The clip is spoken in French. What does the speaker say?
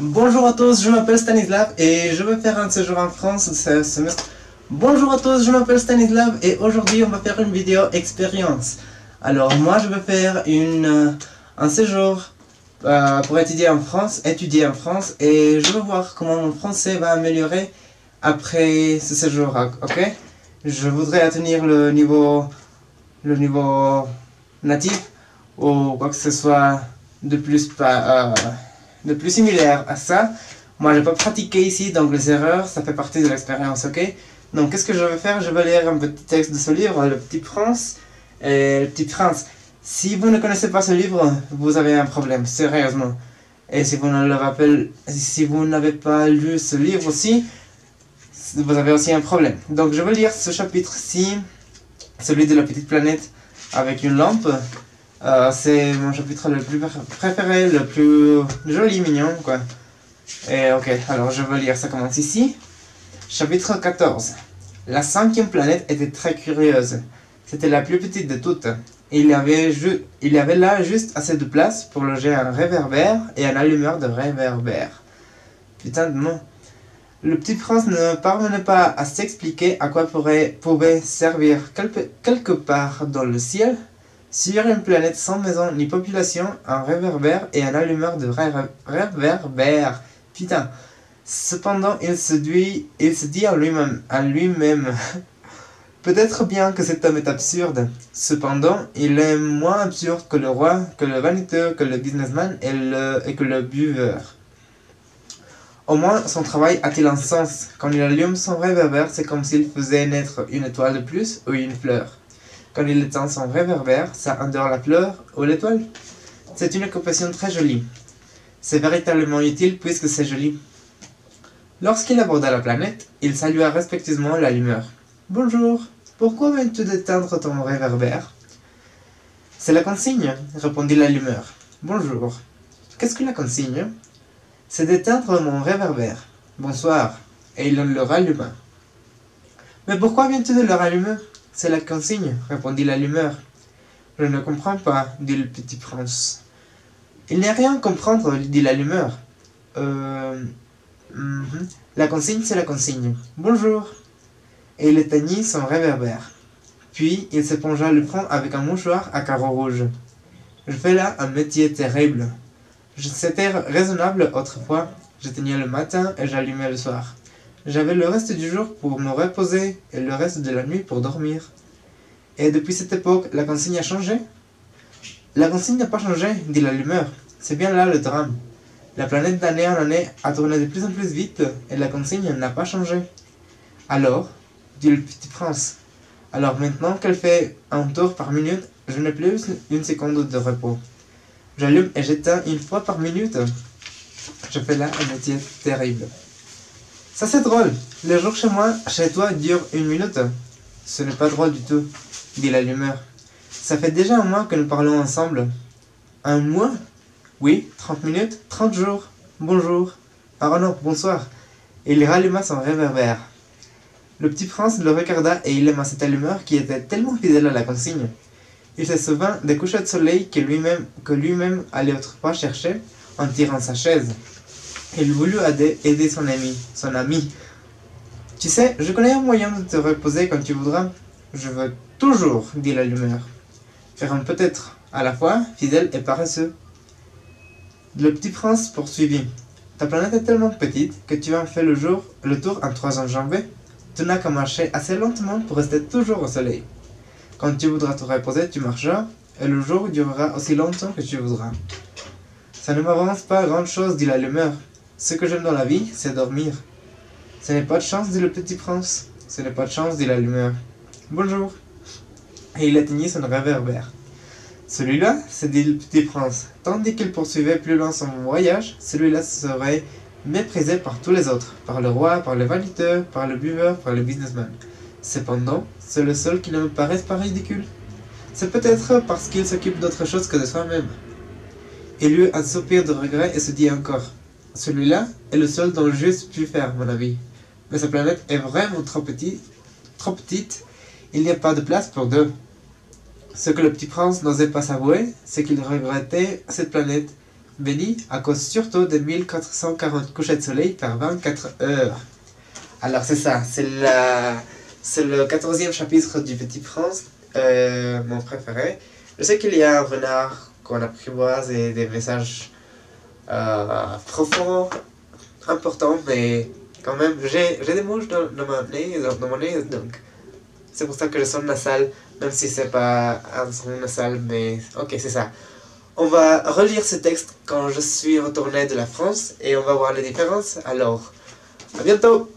Bonjour à tous, je m'appelle Stanislav et je vais faire un séjour en France ce semestre. Bonjour à tous, je m'appelle Stanislav et aujourd'hui on va faire une vidéo expérience. Alors moi je vais faire un séjour pour étudier en France et je vais voir comment mon français va améliorer après ce séjour, ok? Je voudrais atteindre le niveau natif ou quoi que ce soit de plus similaire à ça. Moi, je n'ai pas pratiqué ici, donc les erreurs, ça fait partie de l'expérience, ok? Donc, qu'est-ce que je vais faire? Je vais lire un petit texte de ce livre, Le Petit Prince et Le Petit Prince. Si vous ne connaissez pas ce livre, vous avez un problème, sérieusement. Et si vous n'avez pas lu ce livre aussi, vous avez aussi un problème. Donc, je vais lire ce chapitre-ci, celui de la petite planète avec une lampe. C'est mon chapitre le plus préféré, le plus joli, mignon, quoi. Et ok, alors je vais lire, ça commence ici. Chapitre 14. La 5e planète était très curieuse. C'était la plus petite de toutes. Il y avait là juste assez de place pour loger un réverbère et un allumeur de réverbère. Putain de nom. Le petit prince ne parvenait pas à s'expliquer à quoi pouvait servir quelque part dans le ciel, sur une planète sans maison ni population, un réverbère et un allumeur de réverbère. Putain. Cependant, il se dit à lui-même, peut-être bien que cet homme est absurde. Cependant, il est moins absurde que le roi, que le vaniteux, que le businessman et que le buveur. Au moins, son travail a-t-il un sens. Quand il allume son réverbère, c'est comme s'il faisait naître une étoile de plus ou une fleur. Quand il éteint son réverbère, ça endort la fleur ou l'étoile. C'est une occupation très jolie. C'est véritablement utile puisque c'est joli. Lorsqu'il aborda la planète, il salua respectueusement l'allumeur. « Bonjour, pourquoi viens-tu d'éteindre ton réverbère ?»« C'est la consigne, répondit l'allumeur. « Bonjour. Qu'est-ce que la consigne ?»« C'est d'éteindre mon réverbère. Bonsoir. » Et il le ralluma. « Mais pourquoi viens-tu de le rallumer ?»« C'est la consigne, répondit l'allumeur. Je ne comprends pas, dit le petit prince. Il n'y a rien à comprendre, dit l'allumeur. La consigne, c'est la consigne. Bonjour. Et il éteignit son réverbère. Puis il s'épongea le front avec un mouchoir à carreaux rouges. Je fais là un métier terrible. C'était raisonnable autrefois. J'éteignais le matin et j'allumais le soir. J'avais le reste du jour pour me reposer et le reste de la nuit pour dormir. Et depuis cette époque, la consigne a changé? La consigne n'a pas changé, dit l'allumeur. C'est bien là le drame. La planète d'année en année a tourné de plus en plus vite et la consigne n'a pas changé. Alors, dit le petit prince, alors maintenant qu'elle fait un tour par minute, je n'ai plus une seconde de repos. J'allume et j'éteins une fois par minute. Je fais là un métier terrible. Ça c'est drôle. Les jours chez toi durent une minute. Ce n'est pas drôle du tout, dit l'allumeur. Ça fait déjà un mois que nous parlons ensemble. Un mois? Oui, 30 minutes, 30 jours. Bonjour. Ah non, bonsoir. Et il ralluma son réverbère. Le petit prince le regarda et il aima cet allumeur qui était tellement fidèle à la consigne. Il se souvint des couchers de soleil que lui-même allait autrefois chercher en tirant sa chaise. Il voulut aider son ami. Tu sais, je connais un moyen de te reposer quand tu voudras. Je veux toujours, dit l'allumeur. Faire un peut-être à la fois fidèle et paresseux. Le petit prince poursuivit. Ta planète est tellement petite que tu en fais le tour en 3 enjambées. Tu n'as qu'à marcher assez lentement pour rester toujours au soleil. Quand tu voudras te reposer, tu marcheras, et le jour durera aussi longtemps que tu voudras. Ça ne m'avance pas grand-chose, dit l'allumeur. Ce que j'aime dans la vie, c'est dormir. Ce n'est pas de chance, dit le petit prince. Ce n'est pas de chance, dit l'allumeur. Bonjour. Et il éteignit son réverbère. Celui-là, c'est dit le petit prince. Tandis qu'il poursuivait plus loin son voyage, celui-là serait méprisé par tous les autres, par le roi, par le vaniteux, par le buveur, par le businessman. Cependant, c'est le seul qui ne me paraisse pas ridicule. C'est peut-être parce qu'il s'occupe d'autre chose que de soi-même. Il eut un soupir de regret et se dit encore, celui-là est le seul dont j'eusse pu faire, mon avis. Mais sa planète est vraiment trop petite, il n'y a pas de place pour deux. Ce que le petit prince n'osait pas s'avouer, c'est qu'il regrettait cette planète béni à cause surtout de 1440 couchers de soleil par 24 heures. Alors c'est ça, c'est le 14e chapitre du Petit Prince, mon préféré. Je sais qu'il y a un renard qu'on apprivoise et des messages profonds, importants, mais quand même, j'ai des mouches dans mon nez, donc c'est pour ça que je sonne nasal, même si c'est pas un son nasal, mais ok, c'est ça. On va relire ce texte quand je suis retourné de la France et on va voir les différences. Alors, à bientôt!